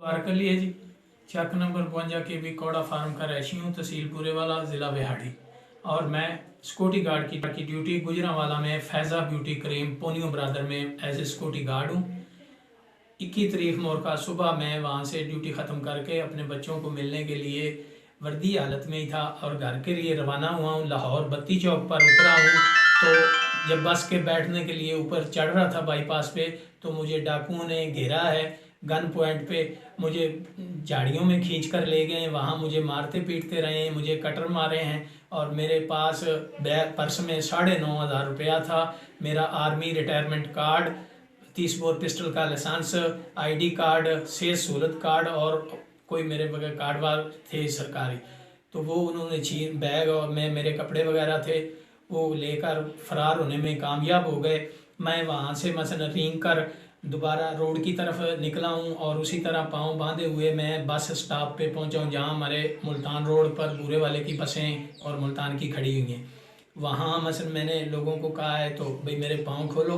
पार कर लिए जी। चक नंबर 52 के भी कौड़ा फार्म का रैशी हूँ, तहसील पूरेवाला, ज़िला बिहाड़ी। और मैं सिक्योरिटी गार्ड की ड्यूटी गुजरांवाला में फैज़ा ब्यूटी क्रीम पोनियो ब्रादर में एज ए सिक्योरिटी गार्ड हूँ। 21 तारीख मोर का सुबह मैं वहाँ से ड्यूटी ख़त्म करके अपने बच्चों को मिलने के लिए वर्दी हालत में ही था और घर के लिए रवाना हुआ हूँ। लाहौर बत्ती चौक पर उतरा हूँ तो जब बस के बैठने के लिए ऊपर चढ़ रहा था बाईपास पे, तो मुझे डाकुओं ने घेरा है। गन पॉइंट पे मुझे झाड़ियों में खींच कर ले गए, वहाँ मुझे मारते पीटते रहे हैं, मुझे कटर मारे हैं। और मेरे पास बैग पर्स में 9,500 रुपया था, मेरा army retirement card, 30 bore pistol का लाइसेंस, आईडी कार्ड, सेहत सहूलत कार्ड और कोई मेरे बगैर कार्ड वार थे सरकारी। तो वो उन्होंने छीन बैग और में मेरे कपड़े वगैरह थे, वो लेकर फरार होने में कामयाब हो गए। मैं वहाँ से मसलन रेंग कर दोबारा रोड की तरफ निकला हूँ और उसी तरह पाँव बांधे हुए मैं बस स्टॉप पे पहुँचा हूँ, जहाँ हमारे मुल्तान रोड पर बूरे वाले की बसें और मुल्तान की खड़ी हुई हैं। वहाँ मसलन मैंने लोगों को कहा है तो भाई मेरे पाँव खोलो,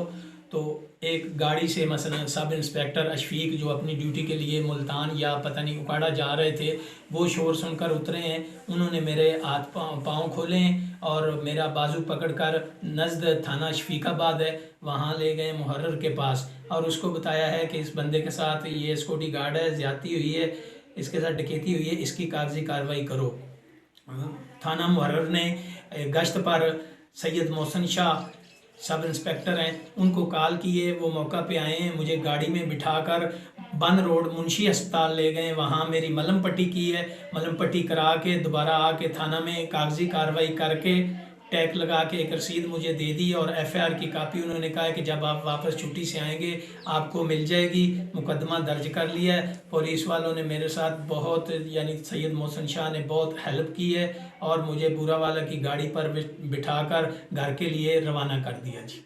तो एक गाड़ी से मसलन सब इंस्पेक्टर अशफीक जो अपनी ड्यूटी के लिए मुल्तान या पता नहीं उकाड़ा जा रहे थे, वो शोर सुनकर उतरे हैं। उन्होंने मेरे हाथ पाँव खोले हैं और मेरा बाजू पकड़कर नज़द थाना शफीकाबाद है वहाँ ले गए मुहर्रर के पास, और उसको बताया है कि इस बंदे के साथ ये सिक्योरिटी गार्ड है, ज़्यादती हुई है, इसके साथ डकैती हुई है, इसकी कागजी कार्रवाई करो। थाना मुहर्रर ने गश्त पर सैयद मोहसन शाह सब इंस्पेक्टर हैं, उनको कॉल किए, वो मौका पे आए हैं, मुझे गाड़ी में बिठाकर बन रोड मुंशी अस्पताल ले गए। वहाँ मेरी मलम पट्टी की है, मलम पट्टी करा के दोबारा आके थाना में कागजी कार्रवाई करके टैग लगा के एक रसीद मुझे दे दी और एफआईआर की कापी उन्होंने कहा है कि जब आप वापस छुट्टी से आएंगे आपको मिल जाएगी। मुकदमा दर्ज कर लिया है। पुलिस वालों ने मेरे साथ बहुत, यानी सैयद मोहसन शाह ने बहुत हेल्प की है और मुझे बूरा वाला की गाड़ी पर बिठाकर घर के लिए रवाना कर दिया जी।